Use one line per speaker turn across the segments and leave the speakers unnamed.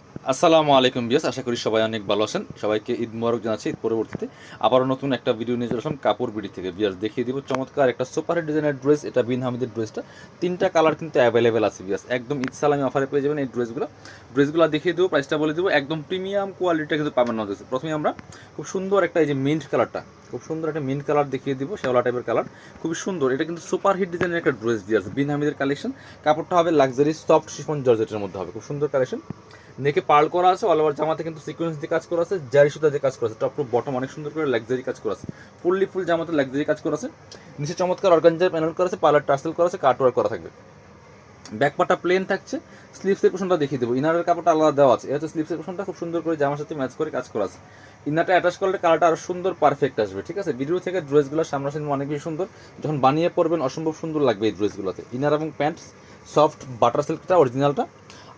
আসসালামু আলাইকুম বিয়াস, আশা করি সবাই অনেক ভালো আছেন। সবাইকে ঈদ মোবারক জানাচ্ছি। ঈদ পরবর্তীতে আবারও নতুন একটা ভিডিও নিয়ে চলে আসলাম কাপড় বিডি থেকে। বিয়াস দেখিয়ে দিব চমৎকার একটা সুপার ডিজাইনের ড্রেস। এটা বিন হামিদের ড্রেসটা, তিনটা কালার কিন্তু অ্যাভেলেবেল আছে বিয়াস। একদম ঈদ সালামি অফারে পেয়ে যাবেন এই ড্রেসগুলো দেখিয়ে দেবো, প্রাইসটা বলে দেবো। একদম প্রিমিয়াম কোয়ালিটিটা কিন্তু পাবেন না। প্রথমে আমরা খুব সুন্দর একটা এই যে মিন্ট কালারটা, খুব সুন্দর একটা মিন্ট কালার দেখিয়ে দিব, শেওলা টাইপের কালার, খুবই সুন্দর। এটা কিন্তু সুপার হিট ডিজাইনের একটা ড্রেস বিয়াস, বিন হামিদের কালেকশন। কাপড়টা হবে লাক্সারি সফট শিফন জর্জেটের মধ্যে হবে, খুব সুন্দর কালেকশন। নেকে পার্ল করা আছে, অল ওভার জামাতে কিন্তু সিকোয়েন্স দিয়ে কাজ করা আছে, জারি সুতা দিয়ে কাজ করা আছে, টপ টু বটম অনেক সুন্দর করে লাক্সারি কাজ করা আছে, ফুল জামাতে লাক্সারি কাজ করা আছে। নিচে চমৎকার অর্গানজার প্যানেল করা আছে, পার্লার টার্সেল করা আছে, কাট ওয়ার্ক করা থাকবে। ব্যাকপাটা প্লেন থাকছে, স্লিভসের পোশনটা দেখিয়ে দেবো। ইনারের কাপড়টা আলাদা দেওয়া আছে, এটা হচ্ছে স্লিভসের পোশনটা, খুব সুন্দর করে জামার সাথে ম্যাচ করে কাজ করা আছে। ইনারটা অ্যাটাচ করলে কালারটা আরও সুন্দর পারফেক্ট আসবে, ঠিক আছে। ভিডিও থেকে ড্রেসগুলো সামনাসামনি অনেক বেশি সুন্দর, যখন বানিয়ে পরবেন অসম্ভব সুন্দর লাগবে এই ড্রেসগুলোতে। ইনার এবং প্যান্ট সফট বাটার সিল্কটা অরিজিনালটা।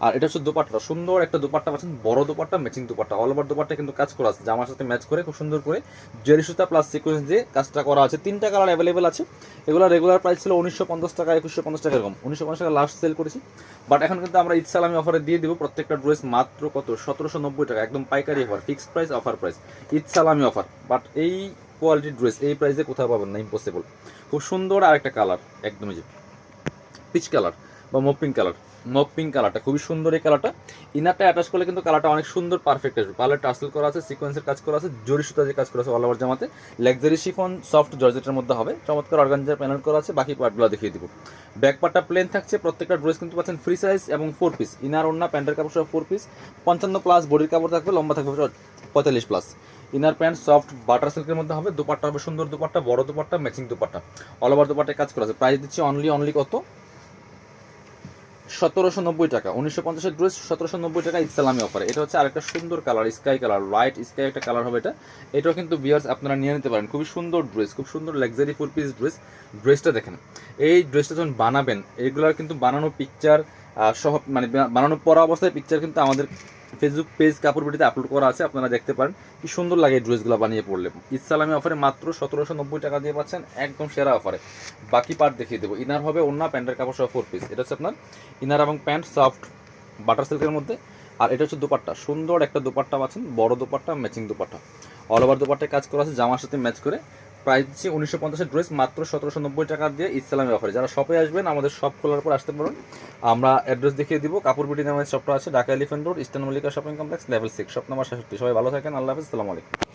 আর এটা হচ্ছে দোপাট্টা, সুন্দর একটা দোপাট্টা পাচ্ছেন, বড় dupatta, matching dupatta, all over dupatta কিন্তু কাজ করা আছে, জামার সাথে ম্যাচ করে খুব সুন্দর করে জেরি সুতা প্লাস সিকোয়েন্স দিয়ে কাজটা করা আছে। তিনটা কালার অ্যাভেলেবেল আছে। এগুলো রেগুলার প্রাইস ছিল 1950 টাকা, 2150 টাকা, এরকম 1950 টাকা লাস্ট সেল করেছি। বাট এখন কিন্তু আমরা ঈদ সালামি অফারে দিয়ে দিব প্রত্যেকটা ড্রেস মাত্র কত, 1790 টাকা, একদম পাইকারি offer, fixed price, offer price, Eid সালামি অফার। বাট এই কোয়ালিটির ড্রেস এই প্রাইসে কোথাও পাবেন না, ইম্পসিবল। খুব সুন্দর আর একটা কালার, একদমই যে পিচ কালার বা মপ পিঙ্ক কালারটা খুবই সুন্দর। এই কালারটা ইনারটা অ্যাটাচ করলে কিন্তু কালারটা অনেক সুন্দর পারফেক্ট আসবে। পার্লার টার্সেল করা আছে, সিকোয়েন্সের কাজ করা আছে, জরি সুতা দিয়ে কাজ করা আছে, অল ওভার জামাতে লাক্সারি শিফন সফট জর্জেটের মধ্যে হবে, চমৎকার অর্গানজার প্যানেল করা আছে। বাকি পার্টগুলো দেখিয়ে দিব। ব্যাক পার্টটা প্লেন থাকছে, প্রত্যেকটা ড্রেস কিন্তু পাচ্ছেন ফ্রি সাইজ এবং 4 পিস, ইনার ওড়না প্যান্টের কাপড় সহ 4 পিস, 55 প্লাস বডির কাপড় থাকবে, লম্বা থাকবে 45 plus. Inner pant soft butter সিল্কের মধ্যে হবে, দুপাট্টা হবে সুন্দর দুপাট্টা, বড় dupatta, matching dupatta, all over দুপাট্টায় কাজ করা আছে। প্রাইস দিচ্ছি অনলি কত, 1790 টাকা। 1950-এর ড্রেস 1790 টাকা ইসলামী অফারে। এটা হচ্ছে আরেকটা সুন্দর colour, sky colour, light sky একটা কালার হবে এটা। এটাও কিন্তু বিয়ার্স আপনারা নিয়ে নিতে পারেন, খুবই সুন্দর ড্রেস, খুব সুন্দর লাক্সারি 4 পিস ড্রেস। ড্রেসটা দেখেন, এই ড্রেসটা যখন বানাবেন, এগুলোর কিন্তু বানানো পিকচার সহ, মানে বানানো পরা অবস্থায় পিকচার কিন্তু আমাদের ফেসবুক পেজ কাপড় বিটিতে আপলোড করা আছে, আপনারা দেখতে পারেন কি সুন্দর লাগে এই ড্রেসগুলো বানিয়ে পড়লে। ইসলামী অফারে মাত্র 1790 টাকা দিয়ে পাচ্ছেন, একদম সেরা অফারে। বাকি পার্ট দেখিয়ে দেবো। ইনার হবে ওড়না প্যান্টের কাপড় সহ 4 পিস, এটা হচ্ছে আপনার ইনার এবং প্যান্ট সফট বাটার সিল্কের মধ্যে। আর এটা হচ্ছে দোপাট্টা, সুন্দর একটা দোপাট্টা পাচ্ছেন, বড় dupatta, matching dupatta, all over দোপাট্টায় কাজ করা আছে, জামার সাথে ম্যাচ করে। প্রাইস দিচ্ছি 1950-এর ড্রেস মাত্র 1790 টাকা দিয়ে ইসলামী অফারে। যারা শপে আসবেন আমাদের শপ খোলার পর আসতে পারেন, আমরা অ্যাড্রেস দেখিয়ে দিব। কাপড় বিটি নামের শপটা আছে Dhaka elephant road, eastern Mallika shopping complex, level 6, shop number 66। সবাই ভালো থাকেন, আল্লাহ হাফিজ, আসসালামু আলাইকুম।